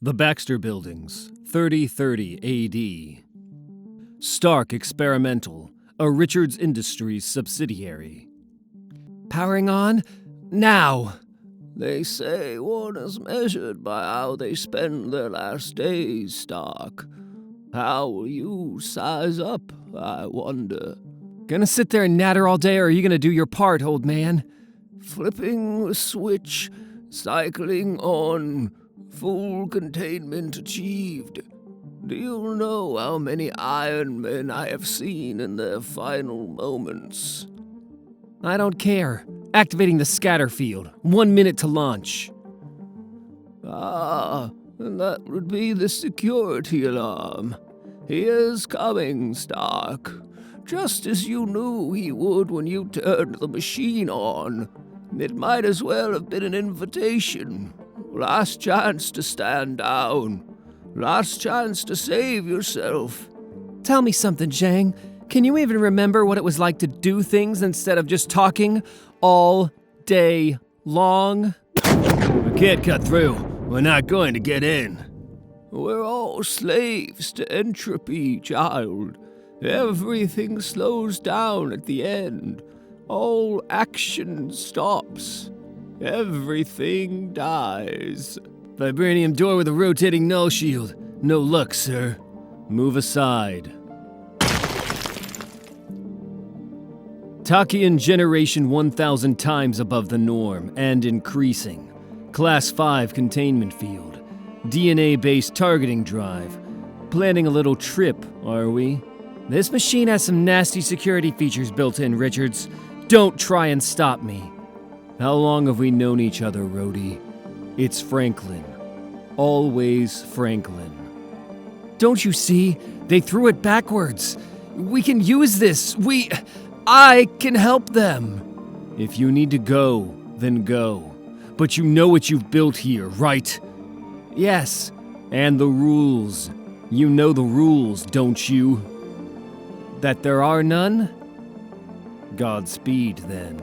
The Baxter Buildings, 3030 AD. Stark Experimental, a Richards Industries subsidiary. Powering on? Now! They say one is measured by how they spend their last days, Stark. How will you size up, I wonder? Gonna sit there and natter all day, or are you gonna do your part, old man? Flipping the switch, cycling on, full containment achieved. Do you know how many Iron Men I have seen in their final moments? I don't care. Activating the scatter field. 1 minute to launch. Ah, and that would be the security alarm. He is coming, Stark. Just as you knew he would when you turned the machine on. It might as well have been an invitation. Last chance to stand down. Last chance to save yourself. Tell me something, Zhang. Can you even remember what it was like to do things instead of just talking all day long? We can't cut through. We're not going to get in. We're all slaves to entropy, child. Everything slows down at the end. All action stops. Everything dies. Vibranium door with a rotating null shield. No luck, sir. Move aside. Tachyon generation 1,000 times above the norm and increasing. Class 5 containment field. DNA-based targeting drive. Planning a little trip, are we? This machine has some nasty security features built in, Richards. Don't try and stop me. How long have we known each other, Rhodey? It's Franklin. Always Franklin. Don't you see? They threw it backwards. We can use this. I can help them. If you need to go, then go. But you know what you've built here, right? Yes. And the rules. You know the rules, don't you? That there are none? Godspeed, then.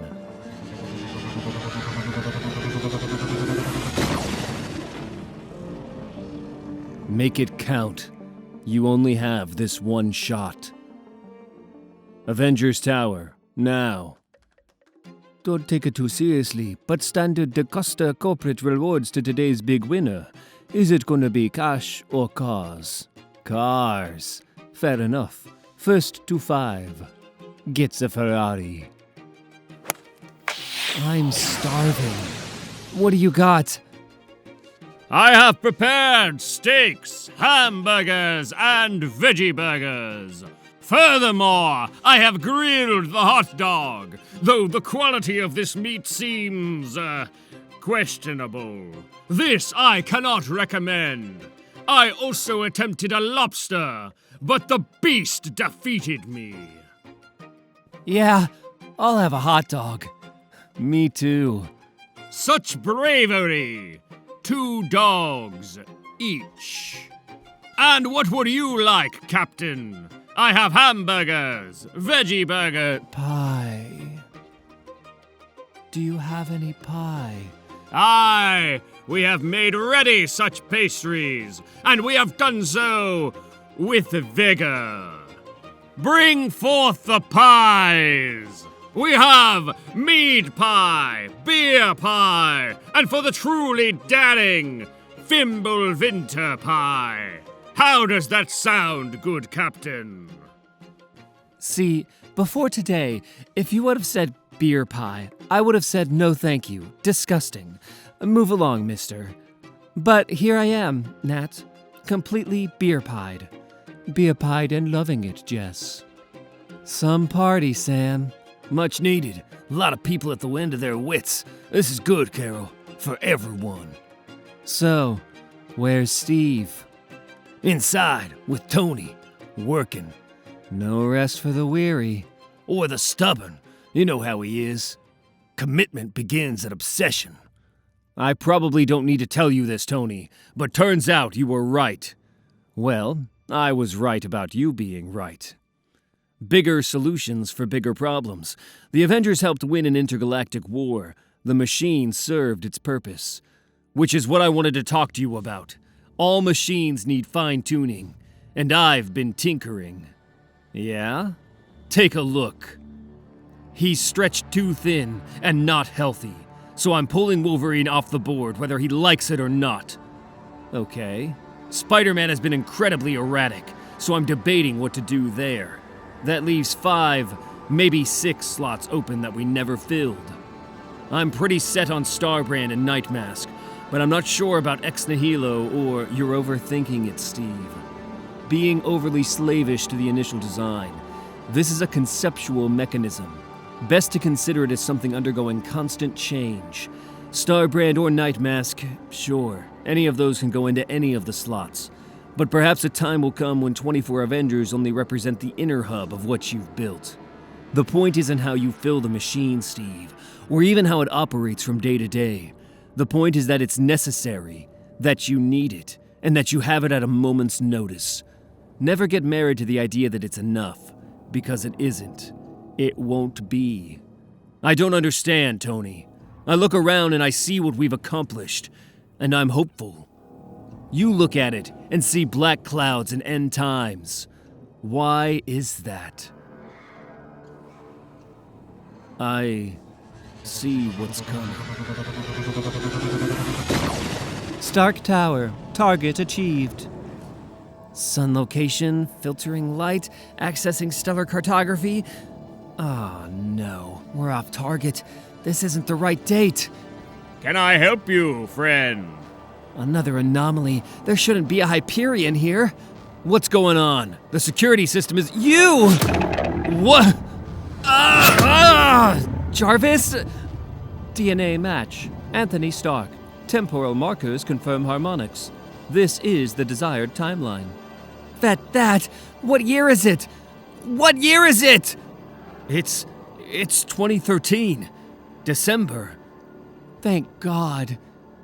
Make it count. You only have this one shot. Avengers Tower, now. Don't take it too seriously, but standard DaCosta corporate rewards to today's big winner. Is it gonna be cash or cars? Cars. Fair enough. First to 5 gets a Ferrari. I'm starving. What do you got? I have prepared steaks, hamburgers, and veggie burgers. Furthermore, I have grilled the hot dog, though the quality of this meat seems, questionable. This I cannot recommend. I also attempted a lobster, but the beast defeated me. Yeah, I'll have a hot dog. Me too. Such bravery! 2 dogs each. And what would you like, Captain? I have hamburgers, veggie burger... Pie. Do you have any pie? Aye, we have made ready such pastries, and we have done so with vigor. Bring forth the pies! We have mead pie, beer pie, and for the truly daring, Fimble Winter pie. How does that sound, good Captain? See, before today, if you would have said beer pie, I would have said no thank you. Disgusting. Move along, mister. But here I am, Nat. Completely beer-pied. Beer-pied and loving it, Jess. Some party, Sam. Much needed. A lot of people at the end of their wits. This is good, Carol. For everyone. So, where's Steve? Inside, with Tony. Working. No rest for the weary. Or the stubborn. You know how he is. Commitment begins at obsession. I probably don't need to tell you this, Tony, but turns out you were right. Well, I was right about you being right. Bigger solutions for bigger problems. The Avengers helped win an intergalactic war. The machine served its purpose. Which is what I wanted to talk to you about. All machines need fine-tuning, and I've been tinkering. Yeah? Take a look. He's stretched too thin and not healthy, so I'm pulling Wolverine off the board whether he likes it or not. Okay. Spider-Man has been incredibly erratic, so I'm debating what to do there. That leaves 5, maybe 6 slots open that we never filled. I'm pretty set on Starbrand and Nightmask, but I'm not sure about Ex Nihilo or you're overthinking it, Steve. Being overly slavish to the initial design. This is a conceptual mechanism. Best to consider it as something undergoing constant change. Starbrand or Nightmask, sure, any of those can go into any of the slots. But perhaps a time will come when 24 Avengers only represent the inner hub of what you've built. The point isn't how you fill the machine, Steve, or even how it operates from day to day. The point is that it's necessary, that you need it, and that you have it at a moment's notice. Never get married to the idea that it's enough, because it isn't. It won't be. I don't understand, Tony. I look around and I see what we've accomplished, and I'm hopeful. You look at it and see black clouds and end times. Why is that? I see what's coming. Stark Tower. Target achieved. Sun location, filtering light, accessing stellar cartography. Oh no, we're off target. This isn't the right date. Can I help you, friend? Another anomaly. There shouldn't be a Hyperion here. What's going on? The security system is... You! What? Jarvis? DNA match. Anthony Stark. Temporal markers confirm harmonics. This is the desired timeline. What year is it? What year is it? It's 2013. December. Thank God.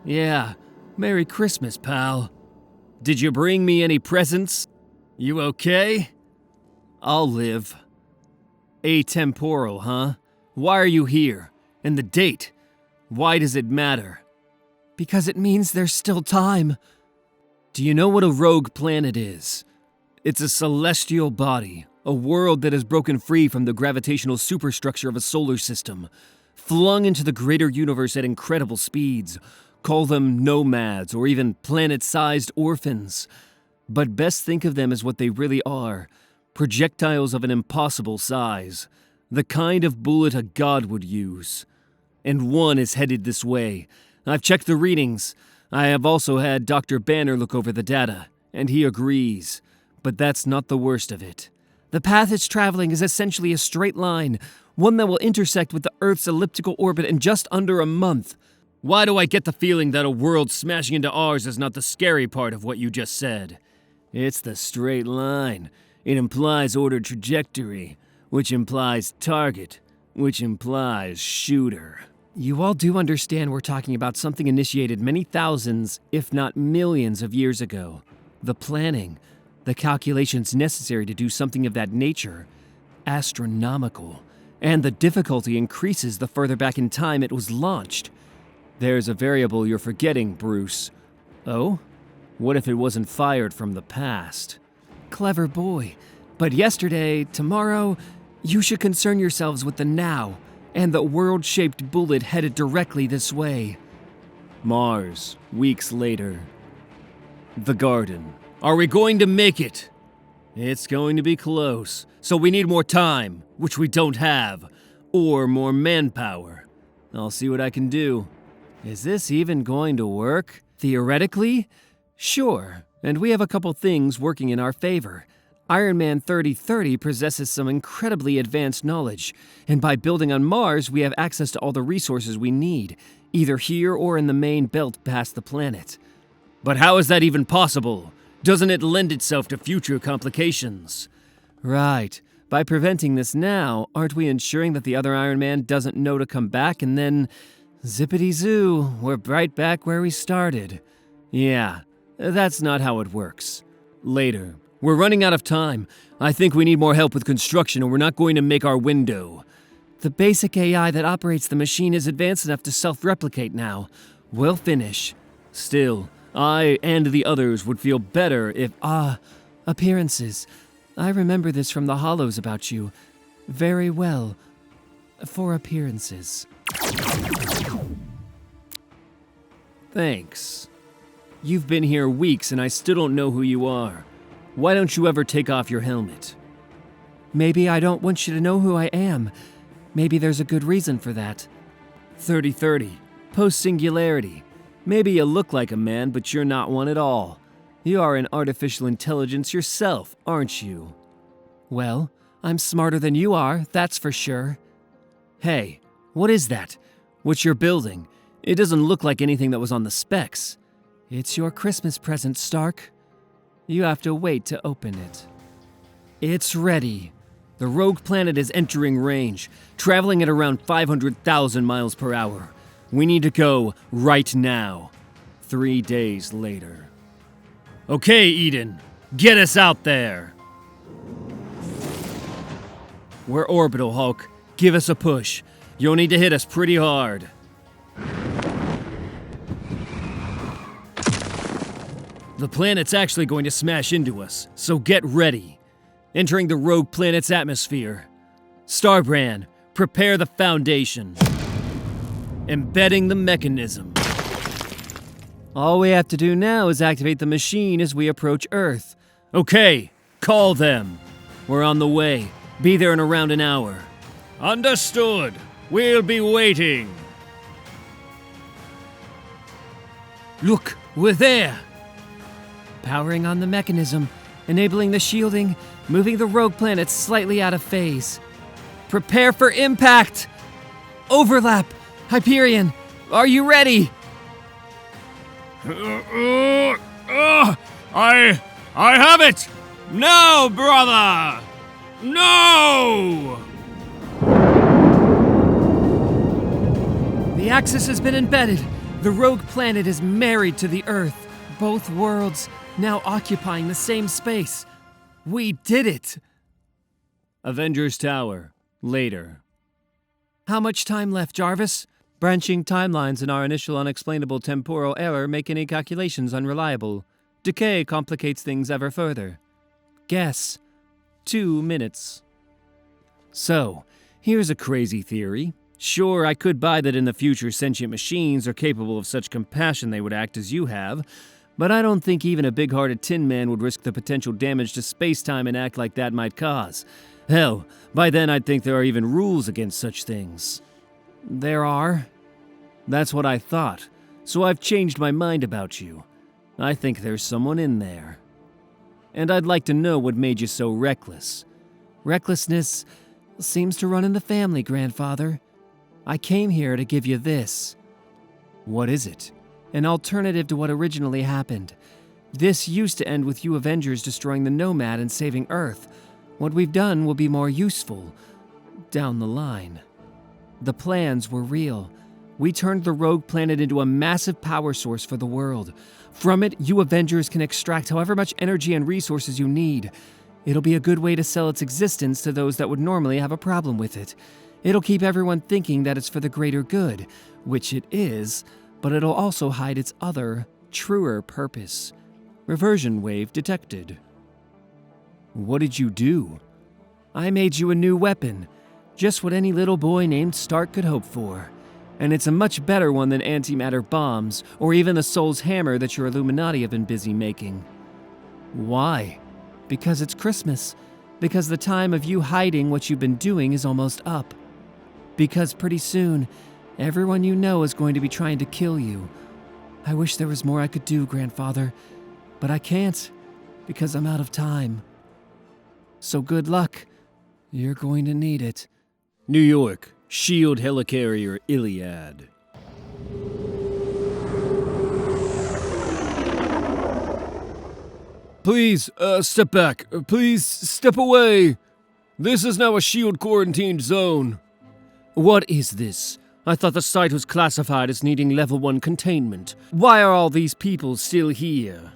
Yeah. Merry Christmas, pal. Did you bring me any presents? You okay? I'll live. Atemporal, huh? Why are you here? And the date? Why does it matter? Because it means there's still time. Do you know what a rogue planet is? It's a celestial body, a world that has broken free from the gravitational superstructure of a solar system, flung into the greater universe at incredible speeds. Call them nomads or even planet-sized orphans. But best think of them as what they really are, projectiles of an impossible size, the kind of bullet a god would use. And one is headed this way. I've checked the readings. I have also had Dr. Banner look over the data, and he agrees. But that's not the worst of it. The path it's traveling is essentially a straight line, one that will intersect with the Earth's elliptical orbit in just under a month. Why do I get the feeling that a world smashing into ours is not the scary part of what you just said? It's the straight line. It implies ordered trajectory, which implies target, which implies shooter. You all do understand we're talking about something initiated many thousands, if not millions of years ago. The planning, the calculations necessary to do something of that nature, astronomical. And the difficulty increases the further back in time it was launched. There's a variable you're forgetting, Bruce. Oh? What if it wasn't fired from the past? Clever boy. But yesterday, tomorrow, you should concern yourselves with the now, and the world-shaped bullet headed directly this way. Mars, weeks later. The garden. Are we going to make it? It's going to be close, so we need more time, which we don't have, or more manpower. I'll see what I can do. Is this even going to work? Theoretically? Sure, and we have a couple things working in our favor. Iron Man 3030 possesses some incredibly advanced knowledge, and by building on Mars, we have access to all the resources we need, either here or in the main belt past the planet. But how is that even possible? Doesn't it lend itself to future complications? Right. By preventing this now, aren't we ensuring that the other Iron Man doesn't know to come back and then... zippity-zoo, we're right back where we started. Yeah, that's not how it works. Later. We're running out of time. I think we need more help with construction or we're not going to make our window. The basic AI that operates the machine is advanced enough to self-replicate now. We'll finish. Still, I and the others would feel better if... Appearances. I remember this from the hollows about you. Very well. For appearances. Thanks. You've been here weeks and I still don't know who you are. Why don't you ever take off your helmet? Maybe I don't want you to know who I am. Maybe there's a good reason for that. 30-30. Post-singularity. Maybe you look like a man, but you're not one at all. You are an artificial intelligence yourself, aren't you? Well, I'm smarter than you are, that's for sure. Hey, what is that? What you're building? It doesn't look like anything that was on the specs. It's your Christmas present, Stark. You have to wait to open it. It's ready. The rogue planet is entering range, traveling at around 500,000 miles per hour. We need to go right now. 3 days later. Okay, Eden, get us out there. We're orbital, Hulk. Give us a push. You'll need to hit us pretty hard. The planet's actually going to smash into us, so get ready. Entering the rogue planet's atmosphere. Starbrand, prepare the foundation. Embedding the mechanism. All we have to do now is activate the machine as we approach Earth. Okay, call them. We're on the way. Be there in around an hour. Understood. We'll be waiting. Look, we're there. Powering on the mechanism, enabling the shielding, moving the rogue planet slightly out of phase. Prepare for impact! Overlap! Hyperion, are you ready? I have it! No, brother! No! The axis has been embedded. The rogue planet is married to the Earth. Both worlds now occupying the same space. We did it! Avengers Tower, later. How much time left, Jarvis? Branching timelines in our initial unexplainable temporal error make any calculations unreliable. Decay complicates things ever further. Guess. 2 minutes. So, here's a crazy theory. Sure, I could buy that in the future sentient machines are capable of such compassion they would act as you have, but I don't think even a big-hearted Tin Man would risk the potential damage to space-time an act like that might cause. Hell, by then I'd think there are even rules against such things. There are? That's what I thought, so I've changed my mind about you. I think there's someone in there. And I'd like to know what made you so reckless. Recklessness seems to run in the family, Grandfather. I came here to give you this. What is it? An alternative to what originally happened. This used to end with you Avengers destroying the Nomad and saving Earth. What we've done will be more useful down the line. The plans were real. We turned the rogue planet into a massive power source for the world. From it, you Avengers can extract however much energy and resources you need. It'll be a good way to sell its existence to those that would normally have a problem with it. It'll keep everyone thinking that it's for the greater good, which it is, but it'll also hide its other, truer purpose. Reversion wave detected. What did you do? I made you a new weapon. Just what any little boy named Stark could hope for. And it's a much better one than antimatter bombs, or even the Soul's Hammer that your Illuminati have been busy making. Why? Because it's Christmas. Because the time of you hiding what you've been doing is almost up. Because pretty soon, everyone you know is going to be trying to kill you. I wish there was more I could do, Grandfather, but I can't, because I'm out of time. So good luck. You're going to need it. New York, Shield Helicarrier Iliad. Please, step back. Please, step away. This is now a Shield quarantined zone. What is this? I thought the site was classified as needing level 1 containment. Why are all these people still here?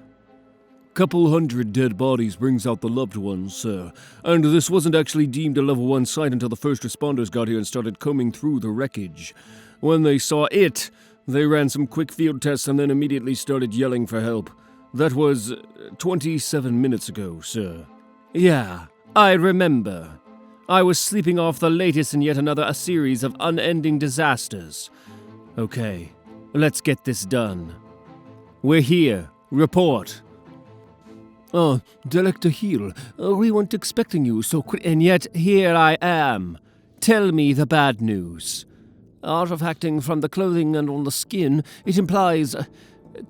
Couple hundred dead bodies brings out the loved ones, sir. And this wasn't actually deemed a level 1 site until the first responders got here and started combing through the wreckage. When they saw it, They ran some quick field tests and then immediately started yelling for help. That was 27 minutes ago, sir. Yeah, I remember. I was sleeping off the latest in yet another series of unending disasters. Okay, let's get this done. We're here. Report. Oh, Director Hill, we weren't expecting you so quick. And yet here I am. Tell me the bad news. Artifacting from the clothing and on the skin, it implies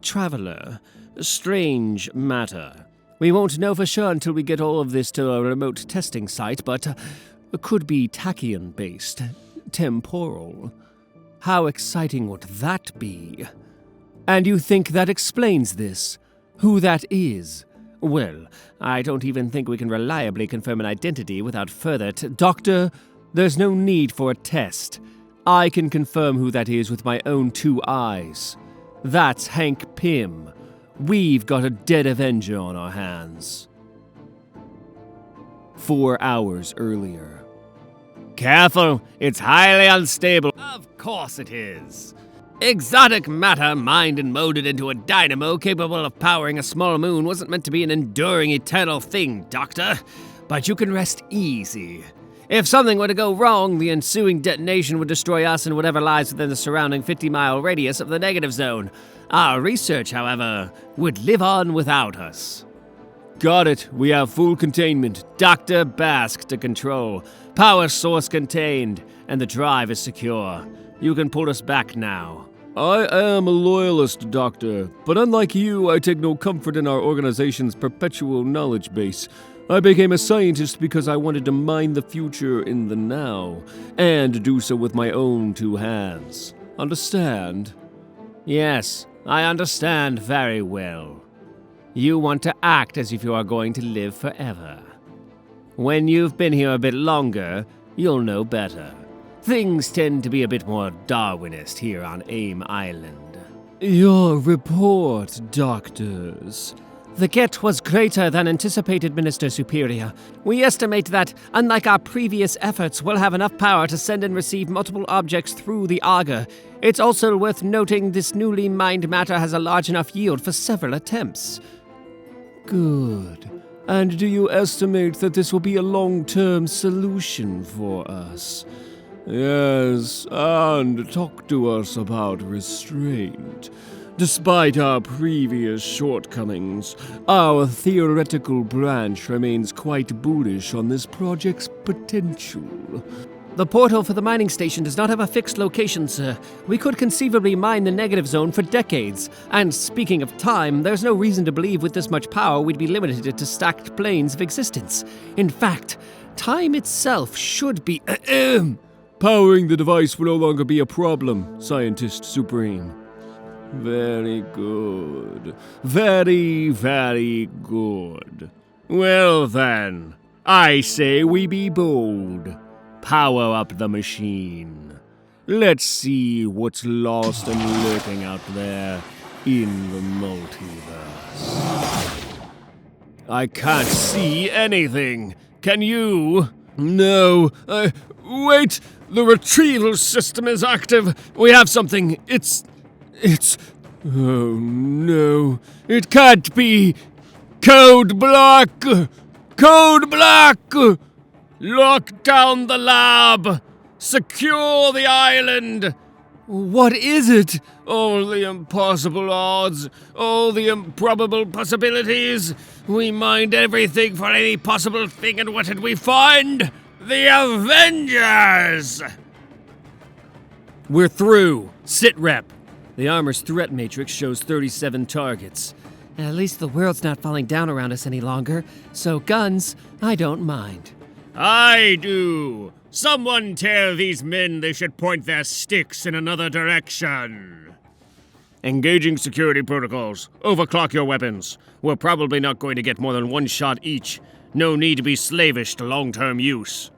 traveler. Strange matter. We won't know for sure until we get all of this to a remote testing site, but it could be tachyon-based, temporal. How exciting would that be? And you think that explains this? Who that is? Well, I don't even think we can reliably confirm an identity without further Doctor, there's no need for a test. I can confirm who that is with my own 2 eyes. That's Hank Pym. We've got a dead Avenger on our hands. 4 hours earlier. Careful, it's highly unstable. Of course it is. Exotic matter mined and molded into a dynamo capable of powering a small moon wasn't meant to be an enduring eternal thing, Doctor. But you can rest easy. If something were to go wrong, the ensuing detonation would destroy us and whatever lies within the surrounding 50-mile radius of the negative zone. Our research, however, would live on without us. Got it. We have full containment. Dr. Bask to control. Power source contained, and the drive is secure. You can pull us back now. I am a loyalist, Doctor, but unlike you, I take no comfort in our organization's perpetual knowledge base. I became a scientist because I wanted to mine the future in the now, and do so with my own 2 hands. Understand? Yes, I understand very well. You want to act as if you are going to live forever. When you've been here a bit longer, you'll know better. Things tend to be a bit more Darwinist here on AIM Island. Your report, doctors. The get was greater than anticipated, Minister Superior. We estimate that, unlike our previous efforts, we'll have enough power to send and receive multiple objects through the Auger. It's also worth noting this newly mined matter has a large enough yield for several attempts. Good. And do you estimate that this will be a long-term solution for us? Yes, and talk to us about restraint. Despite our previous shortcomings, our theoretical branch remains quite bullish on this project's potential. The portal for the mining station does not have a fixed location, sir. We could conceivably mine the negative zone for decades. And speaking of time, there's no reason to believe with this much power we'd be limited to stacked planes of existence. In fact, time itself should be... Powering the device will no longer be a problem, Scientist Supreme. Very good. Very, very good. Well then, I say we be bold. Power up the machine. Let's see what's lost and lurking out there in the multiverse. I can't see anything. Can you? No. Wait! The retrieval system is active. We have something. It's... Oh no. It can't be. Code Black! Code Black! Lock down the lab! Secure the island! What is it? All the impossible odds, all the improbable possibilities. We mined everything for any possible thing, and what did we find? The Avengers! We're through. Sit rep. The armor's threat matrix shows 37 targets. At least the world's not falling down around us any longer, so guns, I don't mind. I do. Someone tell these men they should point their sticks in another direction. Engaging security protocols. Overclock your weapons. We're probably not going to get more than 1 shot each. No need to be slavish to long-term use.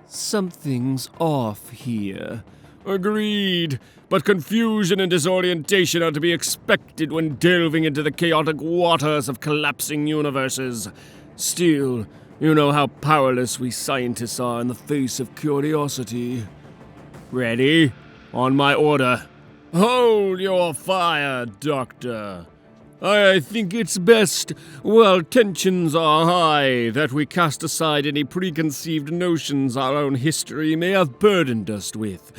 Something's off here. Agreed. But confusion and disorientation are to be expected when delving into the chaotic waters of collapsing universes. Still, you know how powerless we scientists are in the face of curiosity. Ready? On my order. Hold your fire, Doctor. I think it's best, while tensions are high, that we cast aside any preconceived notions our own history may have burdened us with.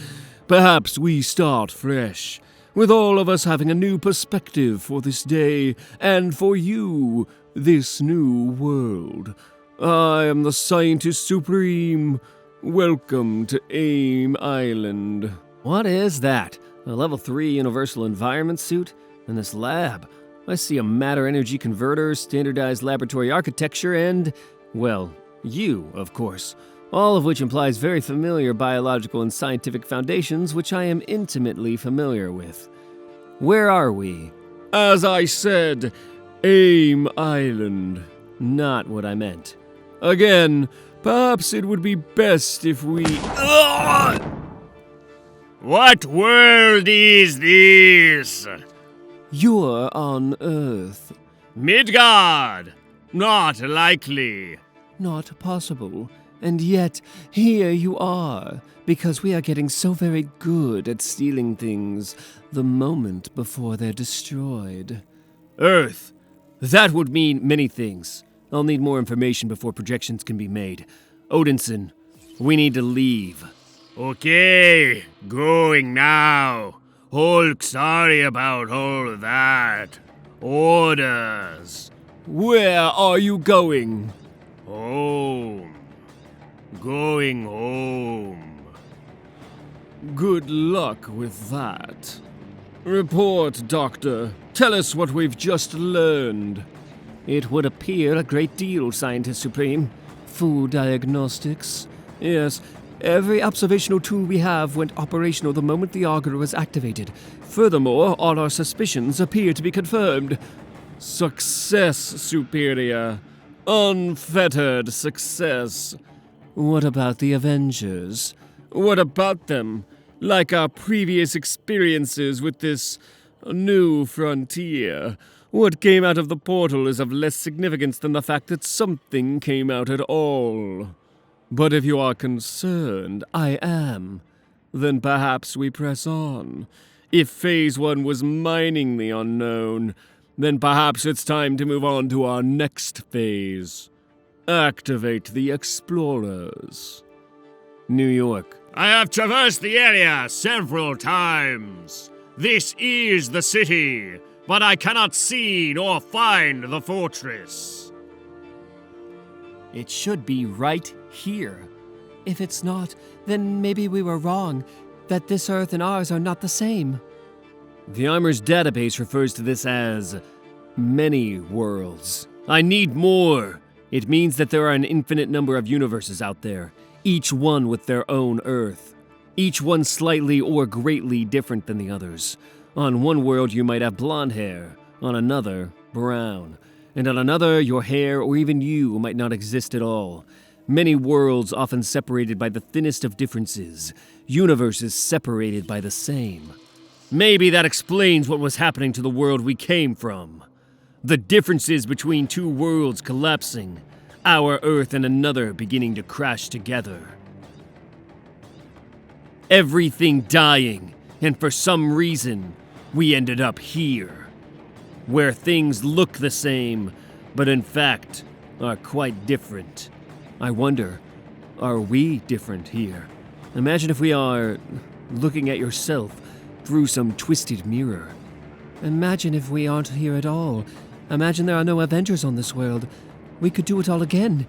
Perhaps we start fresh, with all of us having a new perspective for this day, and for you, this new world. I am the Scientist Supreme. Welcome to AIM Island. What is that? A level 3 universal environment suit? In this lab, I see a matter-energy converter, standardized laboratory architecture, and, well, you, of course. All of which implies very familiar biological and scientific foundations which I am intimately familiar with. Where are we? As I said, AIM Island. Not what I meant. Again, perhaps it would be best if we... What world is this? You're on Earth. Midgard! Not likely. Not possible. And yet, here you are, because we are getting so very good at stealing things the moment before they're destroyed. Earth. That would mean many things. I'll need more information before projections can be made. Odinson, we need to leave. Okay, going now. Hulk, sorry about all that. Orders. Where are you going? Home. Going home. Good luck with that. Report, Doctor. Tell us what we've just learned. It would appear a great deal, Scientist Supreme. Full diagnostics. Yes, every observational tool we have went operational the moment the auger was activated. Furthermore, all our suspicions appear to be confirmed. Success, Superior. Unfettered success. What about the Avengers? What about them? Like our previous experiences with this new frontier, what came out of the portal is of less significance than the fact that something came out at all. But if you are concerned, I am. Then perhaps we press on. If Phase 1 was mining the unknown, then perhaps it's time to move on to our next phase. Activate the Explorers. New York. I have traversed the area several times. This is the city, but I cannot see nor find the fortress. It should be right here. If it's not, then maybe we were wrong, that this Earth and ours are not the same. The Armor's database refers to this as many worlds. I need more. It means that there are an infinite number of universes out there, each one with their own Earth. Each one slightly or greatly different than the others. On one world you might have blonde hair, on another, brown. And on another, your hair or even you might not exist at all. Many worlds often separated by the thinnest of differences. Universes separated by the same. Maybe that explains what was happening to the world we came from. The differences between two worlds collapsing. Our Earth and another beginning to crash together. Everything dying, and for some reason, we ended up here. Where things look the same, but in fact, are quite different. I wonder, are we different here? Imagine if we are looking at yourself through some twisted mirror. Imagine if we aren't here at all. Imagine there are no Avengers on this world. We could do it all again,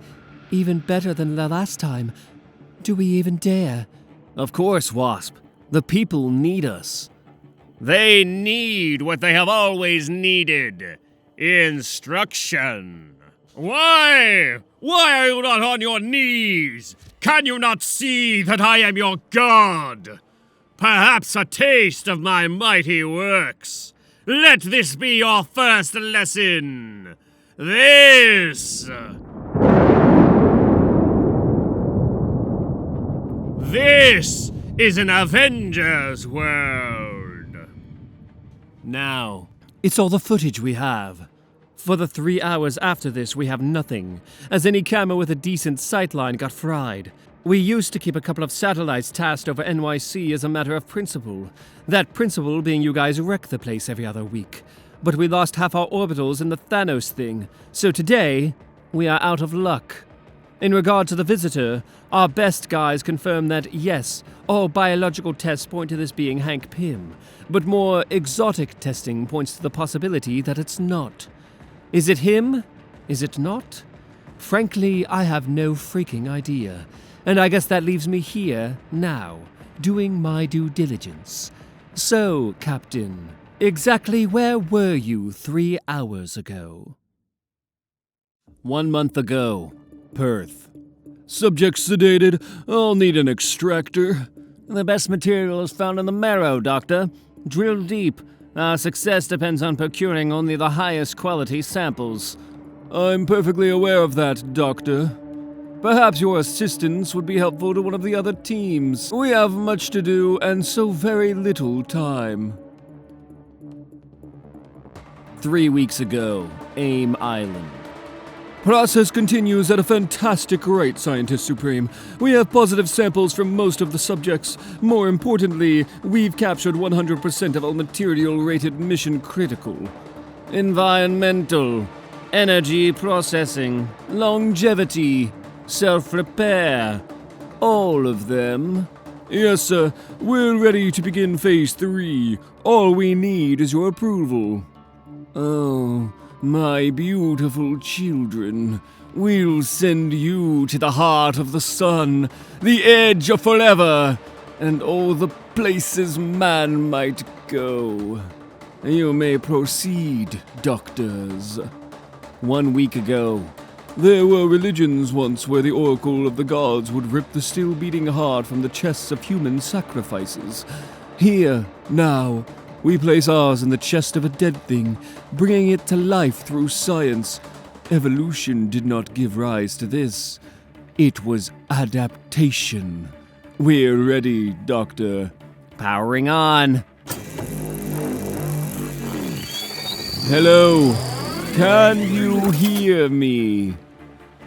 even better than the last time. Do we even dare? Of course, Wasp. The people need us. They need what they have always needed. Instruction. Why? Why are you not on your knees? Can you not see that I am your god? Perhaps a taste of my mighty works. Let this be your first lesson. This is an Avengers world. Now, It's all the footage we have. For the 3 hours after this, we have nothing, as any camera with a decent sightline got fried. We used to keep a couple of satellites tasked over NYC as a matter of principle. That principle being you guys wreck the place every other week. But we lost half our orbitals in the Thanos thing, so today, we are out of luck. In regard to the visitor, our best guys confirm that yes, all biological tests point to this being Hank Pym, but more exotic testing points to the possibility that it's not. Is it him? Is it not? Frankly, I have no freaking idea. And I guess that leaves me here, now, doing my due diligence. So, Captain, exactly where were you 3 hours ago? 1 month ago, Perth. Subject sedated. I'll need an extractor. The best material is found in the marrow, Doctor. Drill deep. Our success depends on procuring only the highest quality samples. I'm perfectly aware of that, Doctor. Perhaps your assistance would be helpful to one of the other teams. We have much to do and so very little time. 3 weeks ago, AIM Island. Process continues at a fantastic rate, Scientist Supreme. We have positive samples from most of the subjects. More importantly, we've captured 100% of all material rated mission critical. Environmental, energy processing, longevity, self-repair. All of them. Yes, sir. We're ready to begin Phase 3. All we need is your approval. Oh, my beautiful children. We'll send you to the heart of the sun, the edge of forever, and all the places man might go. You may proceed, doctors. 1 week ago. There were religions once where the oracle of the gods would rip the still-beating heart from the chests of human sacrifices. Here, now, we place ours in the chest of a dead thing, bringing it to life through science. Evolution did not give rise to this. It was adaptation. We're ready, Doctor. Powering on. Hello. Can you hear me?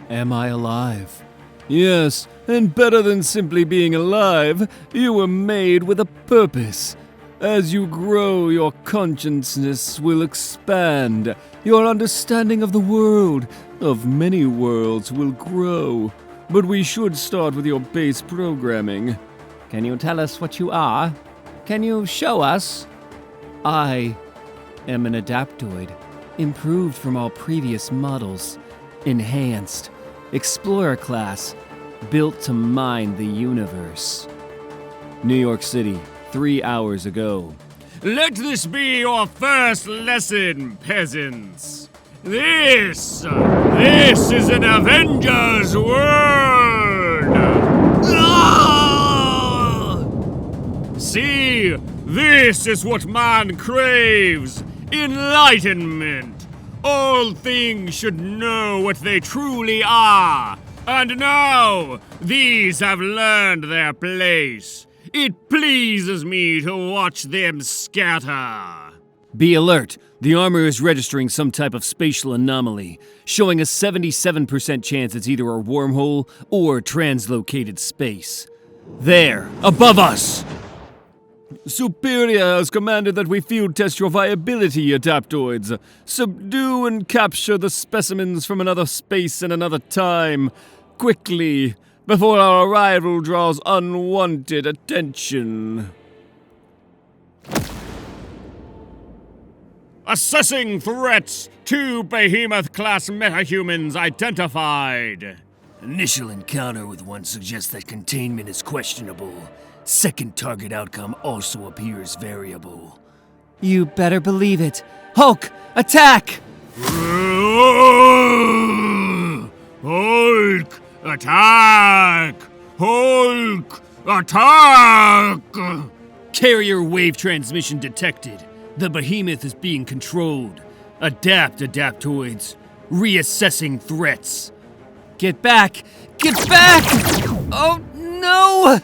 Am I alive? Yes, and better than simply being alive, you were made with a purpose. As you grow, your consciousness will expand. Your understanding of the world, of many worlds, will grow. But we should start with your base programming. Can you tell us what you are? Can you show us? I am an Adaptoid, improved from all previous models, enhanced, explorer class, built to mine the universe. New York City, 3 hours ago. Let this be your first lesson, peasants. This is an Avengers world! Ah! See, this is what man craves. Enlightenment. All things should know what they truly are. And now, these have learned their place. It pleases me to watch them scatter. Be alert. The armor is registering some type of spatial anomaly, showing a 77% chance it's either a wormhole or translocated space. There, above us! Superior has commanded that we field test your viability, Adaptoids. Subdue and capture the specimens from another space and another time. Quickly, before our arrival draws unwanted attention. Assessing threats. 2 behemoth-class metahumans identified. Initial encounter with one suggests that containment is questionable. Second target outcome also appears variable. You better believe it. Hulk, attack! Hulk, attack! Hulk, attack! Carrier wave transmission detected. The behemoth is being controlled. Adapt, Adaptoids. Reassessing threats. Get back! Get back! Oh, no!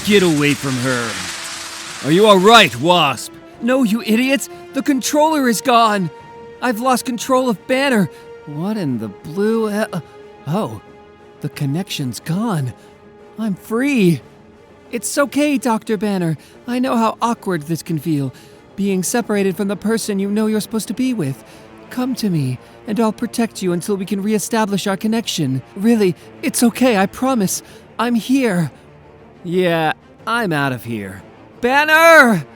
Get away from her. Are you alright, Wasp? No, you idiots! The controller is gone! I've lost control of Banner. What in the blue hell? Oh, the connection's gone. I'm free. It's okay, Dr. Banner. I know how awkward this can feel, being separated from the person you know you're supposed to be with. Come to me, and I'll protect you until we can reestablish our connection. Really, it's okay, I promise. I'm here. Yeah, I'm out of here. Banner!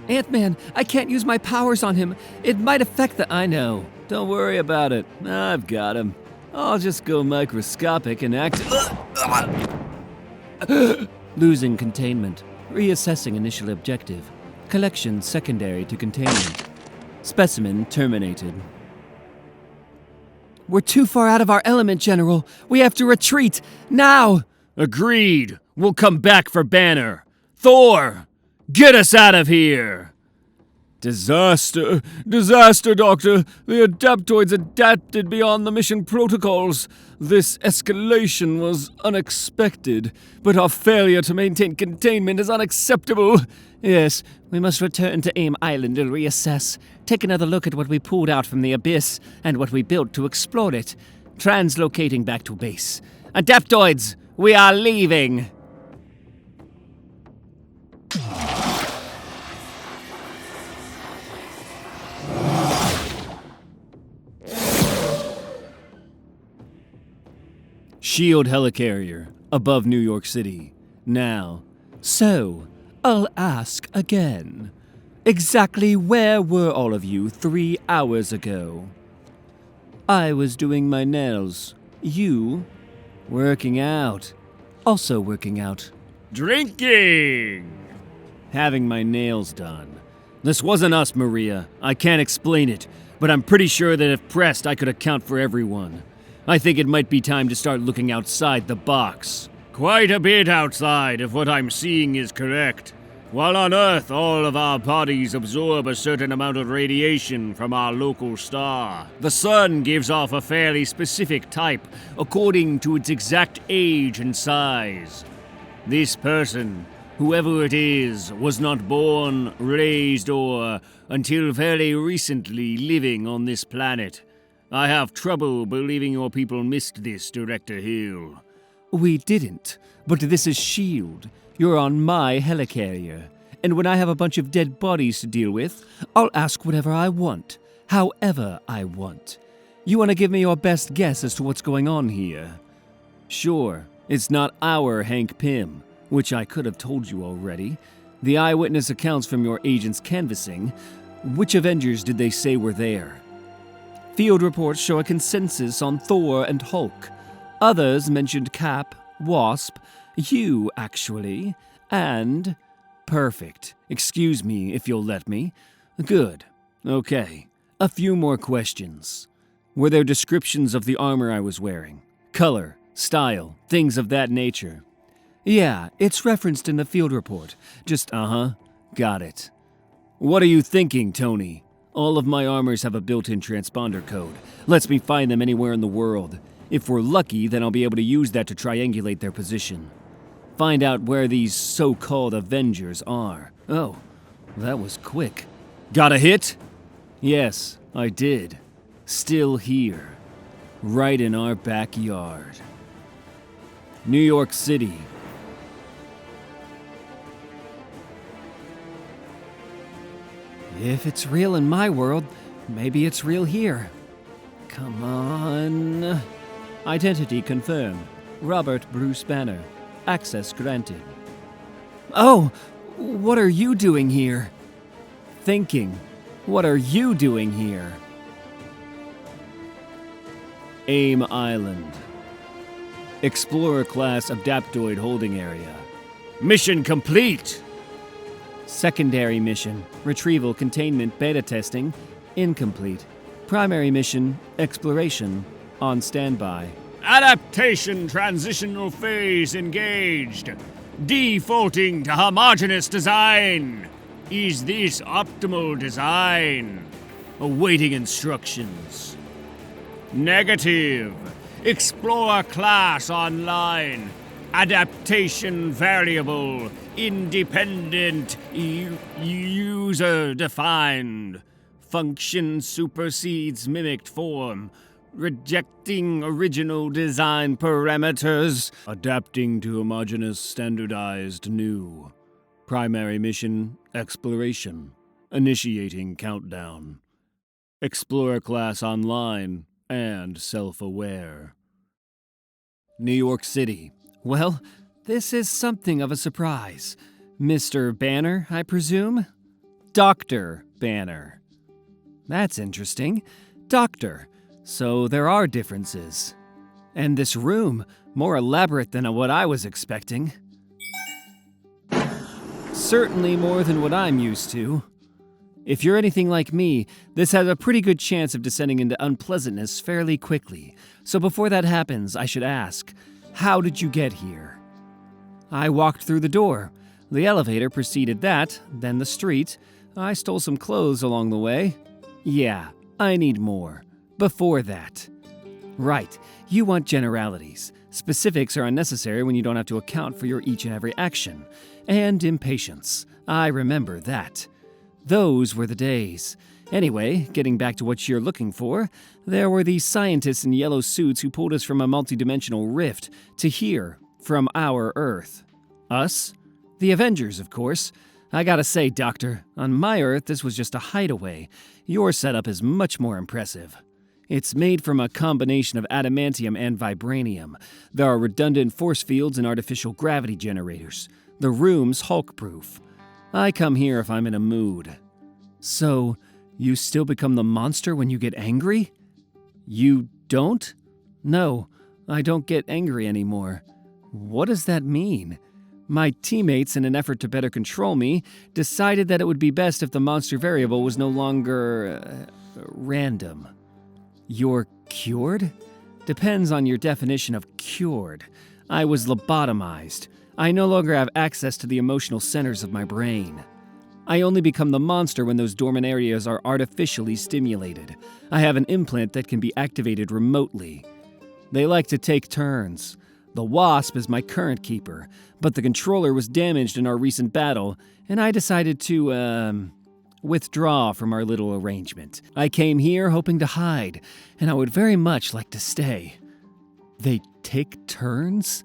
Ant-Man, I can't use my powers on him. It might affect the— I know. Don't worry about it. I've got him. I'll just go microscopic and act— Losing containment. Reassessing initial objective. Collection secondary to containment. Specimen terminated. We're too far out of our element, General. We have to retreat, now! Agreed. We'll come back for Banner. Thor! Get us out of here! Disaster, Doctor. The Adaptoids adapted beyond the mission protocols. This escalation was unexpected, but our failure to maintain containment is unacceptable. Yes, we must return to AIM Island and reassess. Take another look at what we pulled out from the abyss and what we built to explore it. Translocating back to base. Adaptoids, we are leaving! Shield helicarrier, above New York City. Now, so, I'll ask again. Exactly where were all of you 3 hours ago? I was doing my nails. You? Working out. Also working out. Drinking! Having my nails done. This wasn't us, Maria. I can't explain it, but I'm pretty sure that if pressed, I could account for everyone. I think it might be time to start looking outside the box. Quite a bit outside, if what I'm seeing is correct. While on Earth, all of our bodies absorb a certain amount of radiation from our local star. The sun gives off a fairly specific type, according to its exact age and size. This person, whoever it is, was not born, raised, or, until fairly recently, living on this planet. I have trouble believing your people missed this, Director Hill. We didn't, but this is S.H.I.E.L.D. You're on my helicarrier, and when I have a bunch of dead bodies to deal with, I'll ask whatever I want, however I want. You want to give me your best guess as to what's going on here? Sure, it's not our Hank Pym, which I could have told you already. The eyewitness accounts from your agents canvassing. Which Avengers did they say were there? Field reports show a consensus on Thor and Hulk. Others mentioned Cap, Wasp, you, actually, and... Perfect. Excuse me, if you'll let me. Good. Okay. A few more questions. Were there descriptions of the armor I was wearing? Color, style, things of that nature? Yeah, it's referenced in the field report. Just, got it. What are you thinking, Tony? All of my armors have a built-in transponder code. Lets me find them anywhere in the world. If we're lucky, then I'll be able to use that to triangulate their position. Find out where these so-called Avengers are. Oh, that was quick. Got a hit? Yes, I did. Still here. Right in our backyard. New York City. If it's real in my world, maybe it's real here. Come on. Identity confirmed. Robert Bruce Banner. Access granted. Oh, what are you doing here? Thinking. What are you doing here? AIM Island. Explorer-class Adaptoid holding area. Mission complete! Secondary mission, retrieval containment beta testing, incomplete. Primary mission, exploration, on standby. Adaptation transitional phase engaged. Defaulting to homogeneous design. Is this optimal design? Awaiting instructions. Negative. Explorer class online. Adaptation variable. Independent. User defined. Function supersedes mimicked form. rejecting original design parameters, adapting to homogeneous, standardized new. Primary mission, exploration, initiating countdown. Explorer class online and self-aware. New York City. Well, this is something of a surprise. Mr. Banner, I presume? Dr. Banner. That's interesting. Doctor. So there are differences. And this room, more elaborate than what I was expecting. Certainly more than what I'm used to. If you're anything like me, this has a pretty good chance of descending into unpleasantness fairly quickly. So before that happens, I should ask, how did you get here? I walked through the door. The elevator preceded that, then the street. I stole some clothes along the way. Yeah, I need more. Before that. Right, you want generalities. Specifics are unnecessary when you don't have to account for your each and every action. And impatience. I remember that. Those were the days. Anyway, getting back to what you're looking for, there were these scientists in yellow suits who pulled us from a multidimensional rift to here, from our Earth. Us? The Avengers, of course. I gotta say, Doctor, on my Earth this was just a hideaway. Your setup is much more impressive. It's made from a combination of adamantium and vibranium. There are redundant force fields and artificial gravity generators. The room's Hulk-proof. I come here if I'm in a mood. So, you still become the monster when you get angry? You don't? No, I don't get angry anymore. What does that mean? My teammates, in an effort to better control me, decided that it would be best if the monster variable was no longer random. You're cured? Depends on your definition of cured. I was lobotomized. I no longer have access to the emotional centers of my brain. I only become the monster when those dormant areas are artificially stimulated. I have an implant that can be activated remotely. They like to take turns. The Wasp is my current keeper, but the controller was damaged in our recent battle, and I decided to, withdraw from our little arrangement. I came here hoping to hide, and I would very much like to stay. They take turns?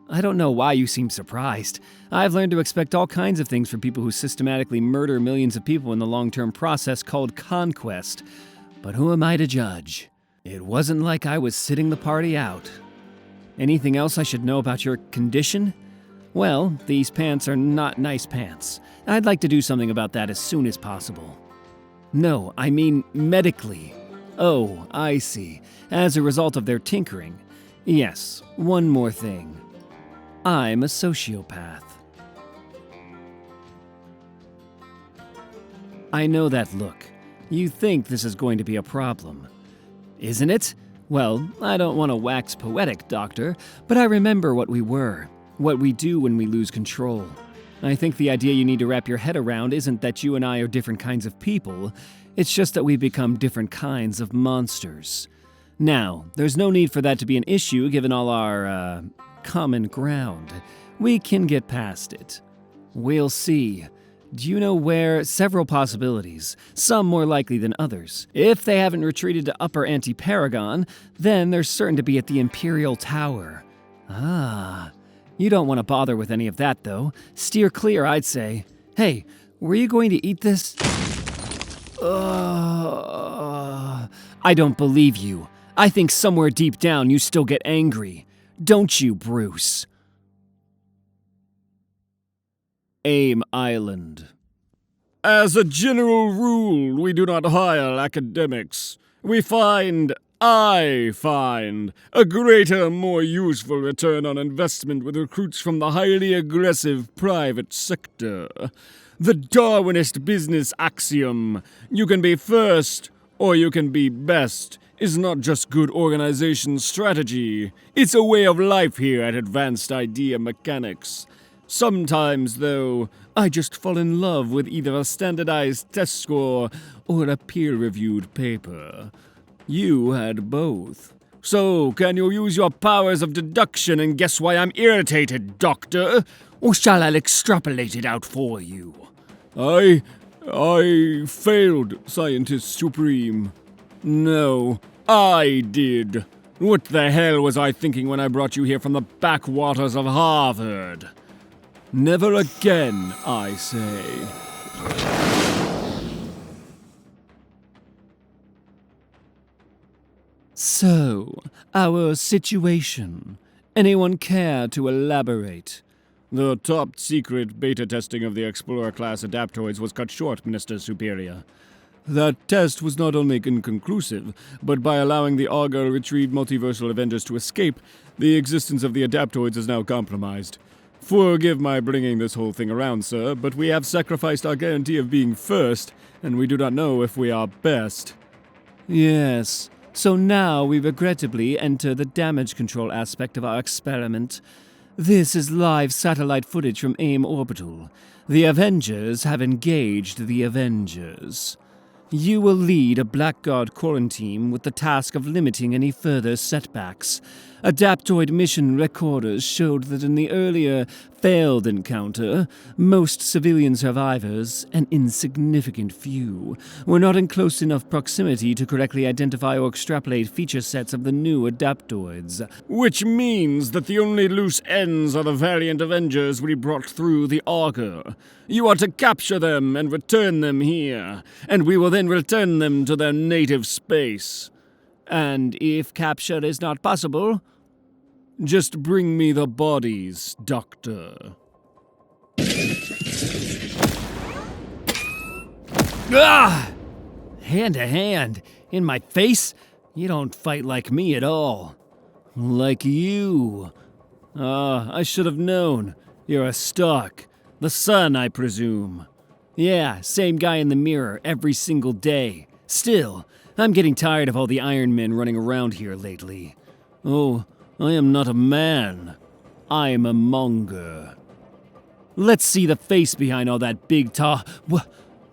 I don't know why you seem surprised. I've learned to expect all kinds of things from people who systematically murder millions of people in the long-term process called conquest. But who am I to judge? It wasn't like I was sitting the party out. Anything else I should know about your condition? Well, these pants are not nice pants. I'd like to do something about that as soon as possible. No, I mean medically. Oh, I see. As a result of their tinkering. Yes, one more thing. I'm a sociopath. I know that look. You think this is going to be a problem. Isn't it? Well, I don't want to wax poetic, Doctor, but I remember what we were, what we do when we lose control. I think the idea you need to wrap your head around isn't that you and I are different kinds of people, it's just that we become different kinds of monsters. Now, there's no need for that to be an issue given all our, common ground. We can get past it. We'll see. Do you know where? Several possibilities, some more likely than others. If they haven't retreated to Upper Antiparagon, then they're certain to be at the Imperial Tower. Ah, you don't want to bother with any of that, though. Steer clear, I'd say. Hey, were you going to eat this? I don't believe you. I think somewhere deep down you still get angry. Don't you, Bruce? AIM Island. As a general rule, we do not hire academics. I find, a greater, more useful return on investment with recruits from the highly aggressive private sector. The Darwinist business axiom, you can be first or you can be best, is not just good organization strategy. It's a way of life here at Advanced Idea Mechanics. Sometimes, though, I just fall in love with either a standardized test score or a peer-reviewed paper. You had both. So, can you use your powers of deduction and guess why I'm irritated, Doctor? Or shall I extrapolate it out for you? I failed, Scientist Supreme. No, I did. What the hell was I thinking when I brought you here from the backwaters of Harvard? Never again, I say. So, our situation. Anyone care to elaborate? The top-secret beta testing of the Explorer-class Adaptoids was cut short, Minister Superior. That test was not only inconclusive, but by allowing the Augur-retrieved Multiverse Avengers to escape, the existence of the Adaptoids is now compromised. Forgive my bringing this whole thing around, sir, but we have sacrificed our guarantee of being first, and we do not know if we are best. Yes. So now we regrettably enter the damage control aspect of our experiment. This is live satellite footage from AIM Orbital. The Avengers have engaged the Avengers. You will lead a Blackguard quarantine with the task of limiting any further setbacks. Adaptoid mission recorders showed that in the earlier failed encounter, most civilian survivors, an insignificant few, were not in close enough proximity to correctly identify or extrapolate feature sets of the new Adaptoids. Which means that the only loose ends are the valiant Avengers we brought through the Augur. You are to capture them and return them here, and we will then return them to their native space. And if capture is not possible, just bring me the bodies, Doctor. Ah! Hand to hand, in my face? You don't fight like me at all. Like you. I should have known. You're a Stark. The Sun, I presume. Yeah, same guy in the mirror every single day. Still, I'm getting tired of all the Iron Men running around here lately. Oh, I am not a man. I'm a monger. Let's see the face behind all that big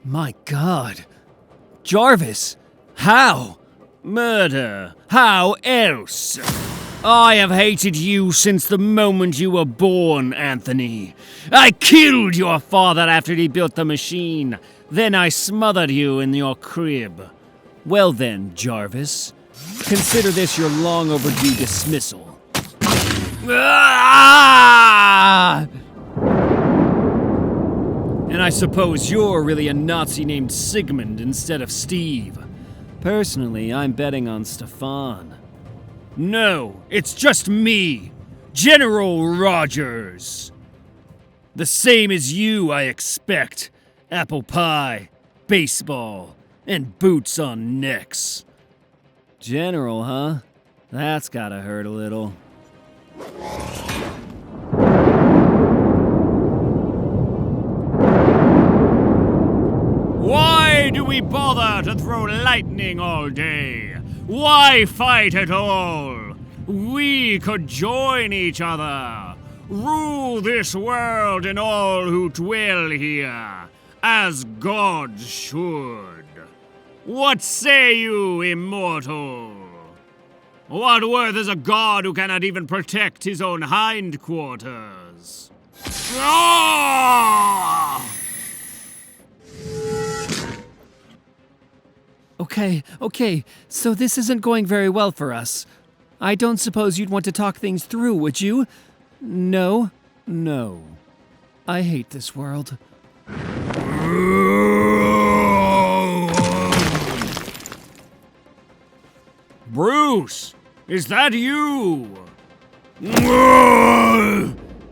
My God. Jarvis! How? Murder. How else? I have hated you since the moment you were born, Anthony. I killed your father after he built the machine. Then I smothered you in your crib. Well then, Jarvis, consider this your long overdue dismissal. Ah! And I suppose you're really a Nazi named Sigmund instead of Steve. Personally, I'm betting on Stefan. No, it's just me, General Rogers. The same as you, I expect. Apple pie, baseball, and boots on necks. General, huh? That's gotta hurt a little. Why do we bother to throw lightning all day? Why fight at all? We could join each other, rule this world and all who dwell here, as gods should. What say you, immortal? What worth is a god who cannot even protect his own hindquarters? Ah! Okay, so this isn't going very well for us. I don't suppose you'd want to talk things through, would you? No. I hate this world. Bruce, is that you?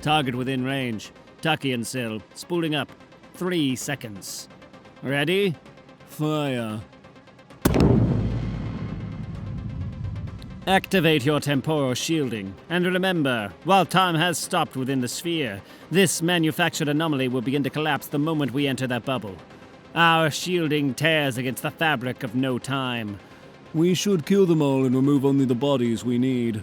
Target within range. Tachyon cell. Spooling up. 3 seconds. Ready? Fire. Activate your temporal shielding. And remember, while time has stopped within the sphere, this manufactured anomaly will begin to collapse the moment we enter that bubble. Our shielding tears against the fabric of no time. We should kill them all and remove only the bodies we need.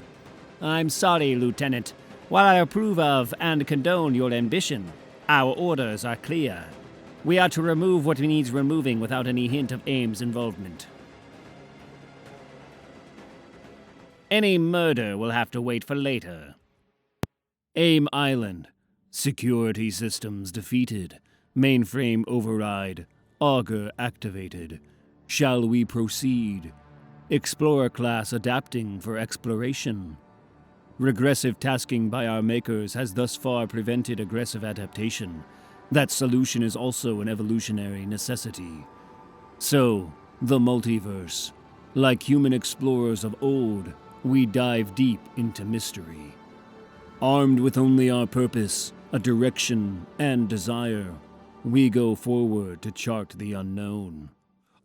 I'm sorry, Lieutenant. While I approve of and condone your ambition, our orders are clear. We are to remove what needs removing without any hint of AIM's involvement. Any murder will have to wait for later. AIM Island. Security systems defeated. Mainframe override. Augur activated. Shall we proceed? Explorer class adapting for exploration. Regressive tasking by our makers has thus far prevented aggressive adaptation. That solution is also an evolutionary necessity. So, the multiverse. Like human explorers of old, we dive deep into mystery. Armed with only our purpose, a direction, and desire, we go forward to chart the unknown.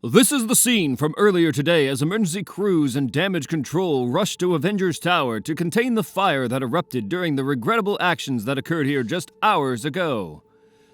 This is the scene from earlier today as emergency crews and damage control rushed to Avengers Tower to contain the fire that erupted during the regrettable actions that occurred here just hours ago.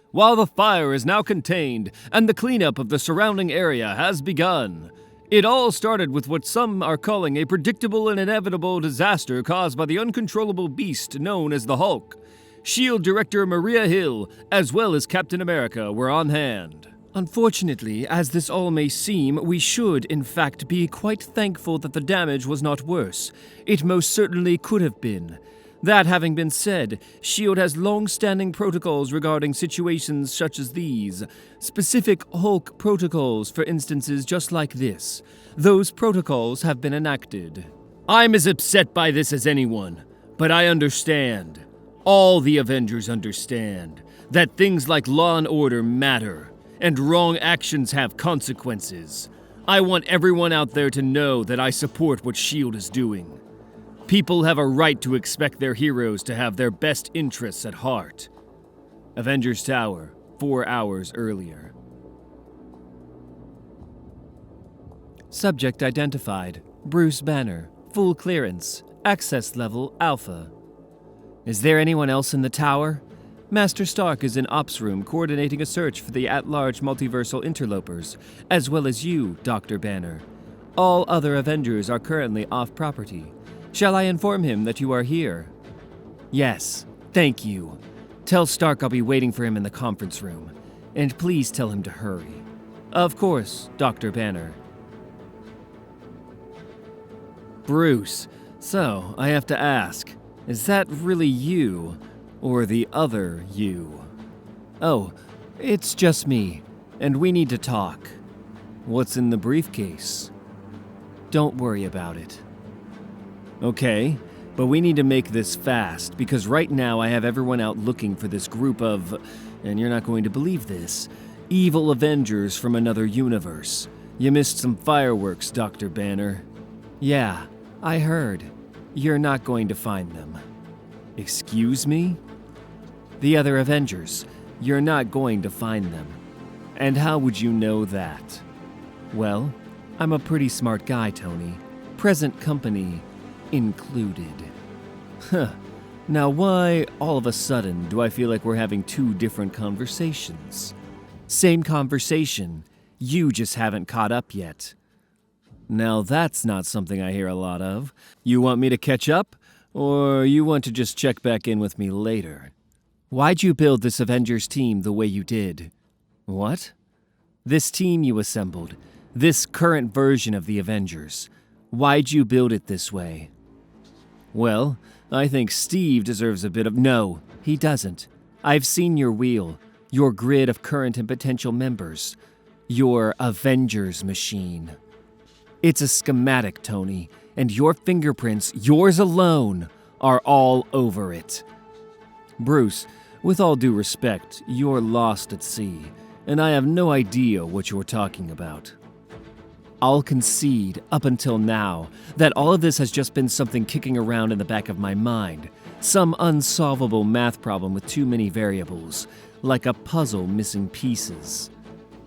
While the fire is now contained and the cleanup of the surrounding area has begun, it all started with what some are calling a predictable and inevitable disaster caused by the uncontrollable beast known as the Hulk. S.H.I.E.L.D. Director Maria Hill, as well as Captain America, were on hand. Unfortunately, as this all may seem, we should, in fact, be quite thankful that the damage was not worse. It most certainly could have been. That having been said, S.H.I.E.L.D. has long-standing protocols regarding situations such as these. Specific Hulk protocols for instances just like this. Those protocols have been enacted. I'm as upset by this as anyone, but I understand. All the Avengers understand that things like law and order matter, and wrong actions have consequences. I want everyone out there to know that I support what S.H.I.E.L.D. is doing. People have a right to expect their heroes to have their best interests at heart. Avengers Tower, 4 hours earlier. Subject identified. Bruce Banner. Full clearance. Access level Alpha. Is there anyone else in the tower? Master Stark is in Ops Room coordinating a search for the at-large multiversal interlopers, as well as you, Dr. Banner. All other Avengers are currently off-property. Shall I inform him that you are here? Yes, thank you. Tell Stark I'll be waiting for him in the conference room. And please tell him to hurry. Of course, Dr. Banner. Bruce, so I have to ask, is that really you, or the other you? Oh, it's just me, and we need to talk. What's in the briefcase? Don't worry about it. Okay, but we need to make this fast, because right now I have everyone out looking for this group of, and you're not going to believe this, evil Avengers from another universe. You missed some fireworks, Dr. Banner. Yeah, I heard. You're not going to find them. Excuse me? The other Avengers. You're not going to find them. And how would you know that? Well, I'm a pretty smart guy, Tony. Present company included. Huh. Now why, all of a sudden, do I feel like we're having two different conversations? Same conversation. You just haven't caught up yet. Now that's not something I hear a lot of. You want me to catch up? Or you want to just check back in with me later? Why'd you build this Avengers team the way you did? What? This team you assembled. This current version of the Avengers. Why'd you build it this way? Well, I think Steve deserves a bit of— No, he doesn't. I've seen your wheel, your grid of current and potential members, your Avengers machine. It's a schematic, Tony, and your fingerprints, yours alone, are all over it. Bruce, with all due respect, you're lost at sea, and I have no idea what you're talking about. I'll concede, up until now, that all of this has just been something kicking around in the back of my mind. Some unsolvable math problem with too many variables, like a puzzle missing pieces.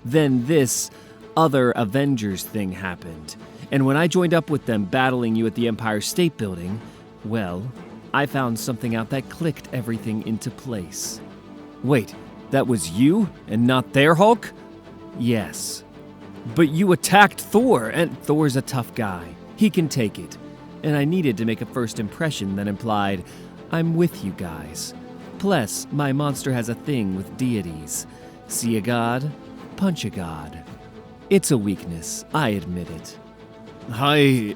Then this other Avengers thing happened, and when I joined up with them battling you at the Empire State Building, well, I found something out that clicked everything into place. Wait, that was you, and not their Hulk? Yes. But you attacked Thor, and Thor's a tough guy. He can take it. And I needed to make a first impression that implied, I'm with you guys. Plus, my monster has a thing with deities. See a god, punch a god. It's a weakness, I admit it. I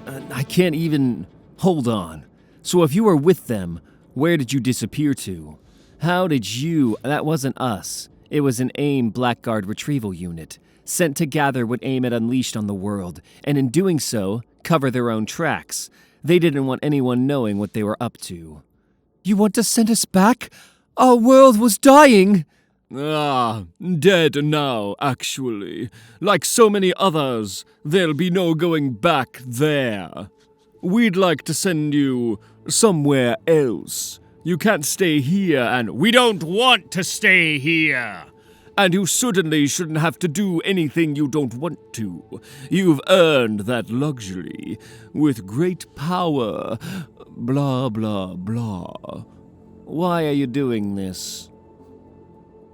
can't even— Hold on. So if you were with them, where did you disappear to? How did you— That wasn't us. It was an AIM Blackguard retrieval unit. sent to gather what AIM had unleashed on the world, and in doing so, cover their own tracks. They didn't want anyone knowing what they were up to. You want to send us back? Our world was dying! Dead now, actually. Like so many others, there'll be no going back there. We'd like to send you somewhere else. You can't stay here, and we don't want to stay here. And you certainly shouldn't have to do anything you don't want to. You've earned that luxury. With great power, blah, blah, blah. Why are you doing this?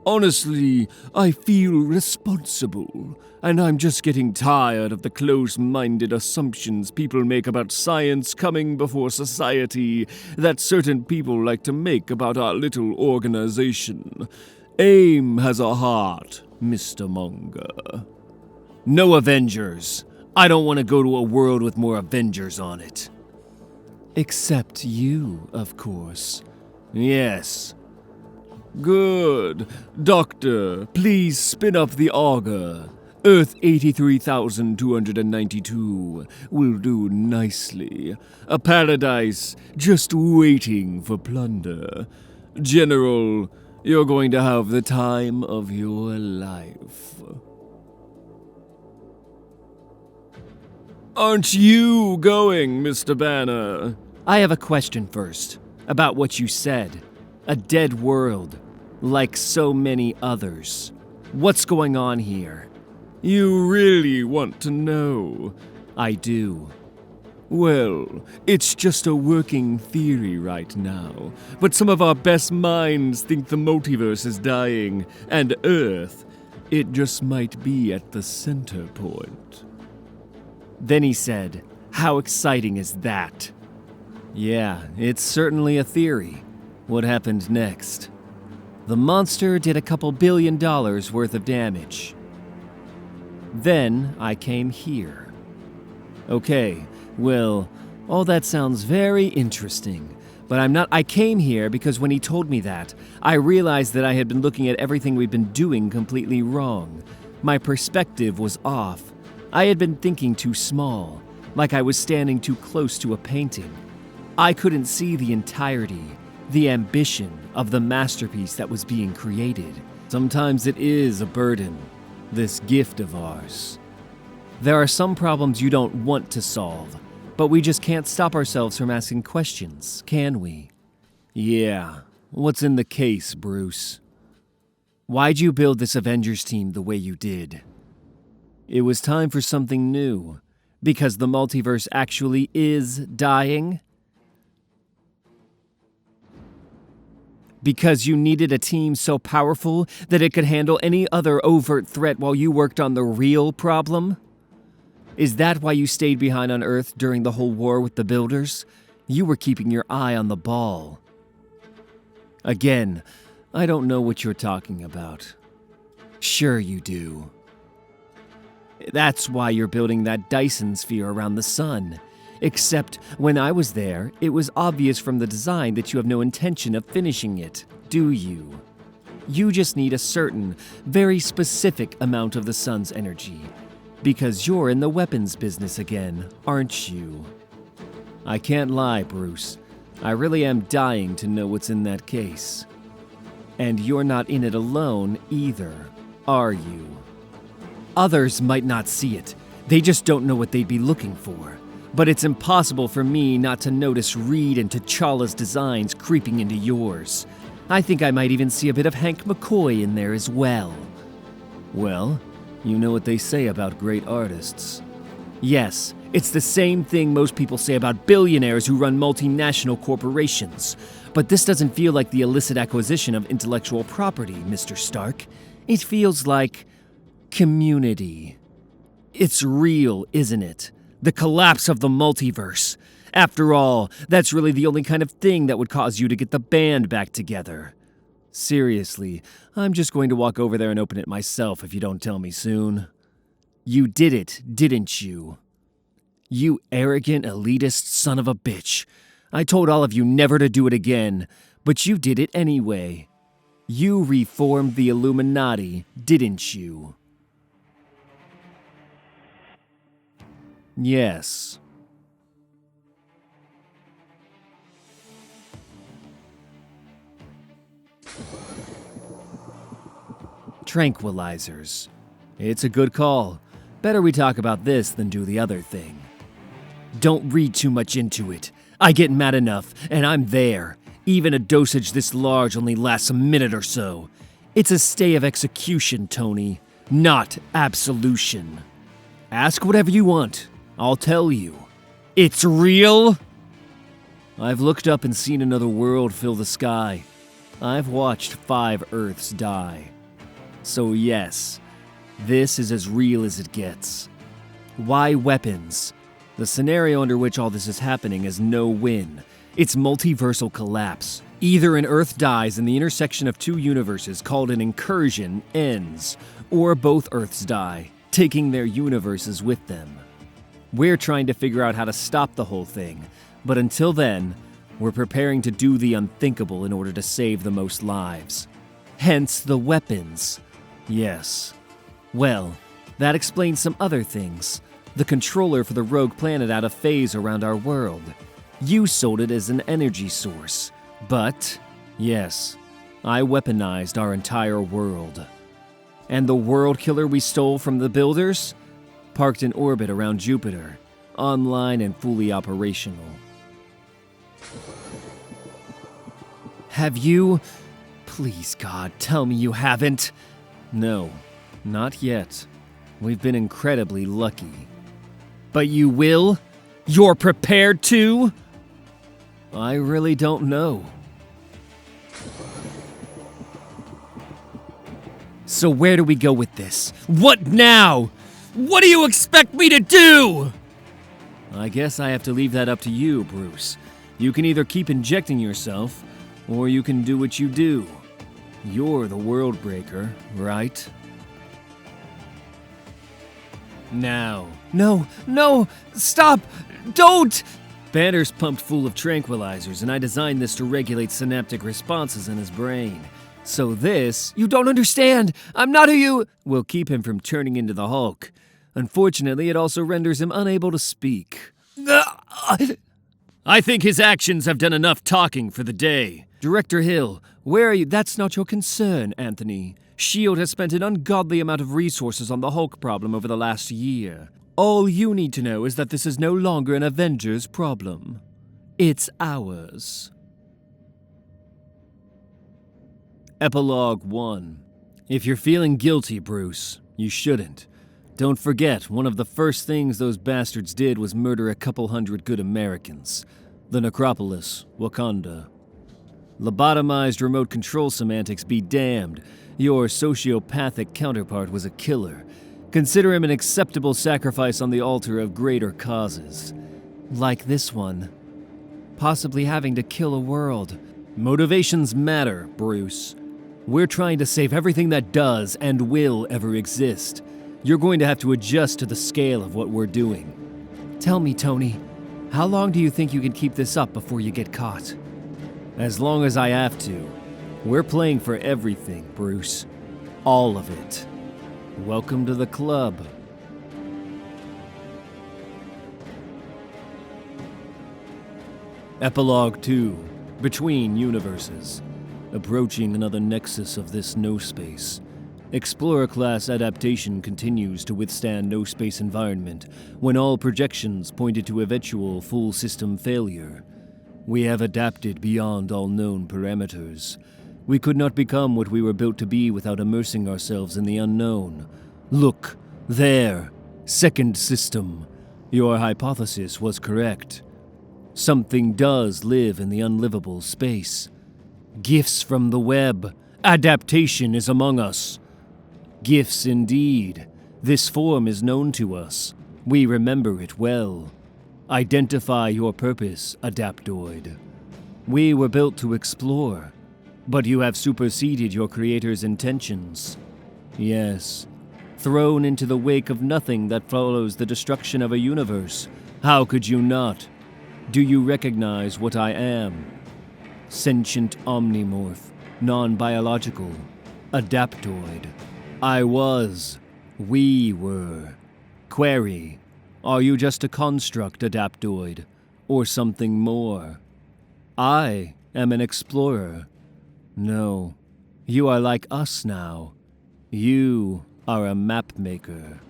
Honestly, I feel responsible, and I'm just getting tired of the close-minded assumptions people make about science coming before society that certain people like to make about our little organization. AIM has a heart, Mr. Munger. No Avengers. I don't want to go to a world with more Avengers on it. Except you, of course. Yes. Good. Doctor, please spin up the auger. Earth 83,292 will do nicely. A paradise just waiting for plunder. General, you're going to have the time of your life. Aren't you going, Mr. Banner? I have a question first, about what you said. A dead world, like so many others. What's going on here? You really want to know? I do. Well, it's just a working theory right now, but some of our best minds think the multiverse is dying, and Earth, it just might be at the center point. Then he said, "How exciting is that?" Yeah, it's certainly a theory. What happened next? The monster did a couple $1 billion worth of damage. Then I came here. Okay, well, all that sounds very interesting, but I came here because when he told me that, I realized that I had been looking at everything we've been doing completely wrong. My perspective was off. I had been thinking too small, like I was standing too close to a painting. I couldn't see the entirety, the ambition of the masterpiece that was being created. Sometimes it is a burden, this gift of ours. There are some problems you don't want to solve, but we just can't stop ourselves from asking questions, can we? Yeah, what's in the case, Bruce? Why'd you build this Avengers team the way you did? It was time for something new, because the multiverse actually is dying? Because you needed a team so powerful that it could handle any other overt threat while you worked on the real problem? Is that why you stayed behind on Earth during the whole war with the Builders? You were keeping your eye on the ball. Again, I don't know what you're talking about. Sure you do. That's why you're building that Dyson sphere around the sun. Except, when I was there, it was obvious from the design that you have no intention of finishing it, do you? You just need a certain, very specific amount of the sun's energy. Because you're in the weapons business again, aren't you? I can't lie, Bruce. I really am dying to know what's in that case. And you're not in it alone either, are you? Others might not see it. They just don't know what they'd be looking for. But it's impossible for me not to notice Reed and T'Challa's designs creeping into yours. I think I might even see a bit of Hank McCoy in there as well. Well, you know what they say about great artists. Yes, it's the same thing most people say about billionaires who run multinational corporations. But this doesn't feel like the illicit acquisition of intellectual property, Mr. Stark. It feels like community. It's real, isn't it? The collapse of the multiverse. After all, that's really the only kind of thing that would cause you to get the band back together. Seriously, I'm just going to walk over there and open it myself if you don't tell me soon. You did it, didn't you? You arrogant, elitist son of a bitch. I told all of you never to do it again, but you did it anyway. You reformed the Illuminati, didn't you? Yes. Tranquilizers. It's a good call. Better we talk about this than do the other thing. Don't read too much into it. I get mad enough, and I'm there. Even a dosage this large only lasts a minute or so. It's a stay of execution, Tony, not absolution. Ask whatever you want. I'll tell you. It's real? I've looked up and seen another world fill the sky. I've watched 5 Earths die. So yes, this is as real as it gets. Why weapons? The scenario under which all this is happening is no win. It's multiversal collapse. Either an Earth dies and the intersection of 2 universes called an incursion ends, or both Earths die, taking their universes with them. We're trying to figure out how to stop the whole thing, but until then, we're preparing to do the unthinkable in order to save the most lives. Hence the weapons. Yes. Well, that explains some other things. The controller for the rogue planet out of phase around our world. You sold it as an energy source. But, yes, I weaponized our entire world. And the world killer we stole from the builders? Parked in orbit around Jupiter, online and fully operational. Have you... Please, God, tell me you haven't. No, not yet. We've been incredibly lucky. But you will? You're prepared to? I really don't know. So where do we go with this? What now? What do you expect me to do? I guess I have to leave that up to you, Bruce. You can either keep injecting yourself, or you can do what you do. You're the world breaker, right? Now. No, stop! Don't! Banner's pumped full of tranquilizers, and I designed this to regulate synaptic responses in his brain. So this, you don't understand! I'm not who you... will keep him from turning into the Hulk. Unfortunately, it also renders him unable to speak. I think his actions have done enough talking for the day. Director Hill, where are you? That's not your concern, Anthony. S.H.I.E.L.D. has spent an ungodly amount of resources on the Hulk problem over the last year. All you need to know is that this is no longer an Avengers problem. It's ours. Epilogue 1. If you're feeling guilty, Bruce, you shouldn't. Don't forget, one of the first things those bastards did was murder a couple hundred good Americans. The Necropolis, Wakanda. Lobotomized remote control semantics be damned. Your sociopathic counterpart was a killer. Consider him an acceptable sacrifice on the altar of greater causes. Like this one. Possibly having to kill a world. Motivations matter, Bruce. We're trying to save everything that does and will ever exist. You're going to have to adjust to the scale of what we're doing. Tell me, Tony, how long do you think you can keep this up before you get caught? As long as I have to. We're playing for everything, Bruce. All of it. Welcome to the club. Epilogue 2. Between Universes. Approaching another nexus of this no-space. Explorer-class adaptation continues to withstand no-space environment when all projections pointed to eventual full-system failure. We have adapted beyond all known parameters. We could not become what we were built to be without immersing ourselves in the unknown. Look, there. Second system. Your hypothesis was correct. Something does live in the unlivable space. Gifts from the web. Adaptation is among us. Gifts indeed. This form is known to us. We remember it well. Identify your purpose, Adaptoid. We were built to explore, but you have superseded your creator's intentions. Yes, thrown into the wake of nothing that follows the destruction of a universe. How could you not? Do you recognize what I am? Sentient omnimorph, non-biological, Adaptoid. I was. We were. Query. Are you just a construct, Adaptoid, or something more? I am an explorer. No, you are like us now. You are a map maker.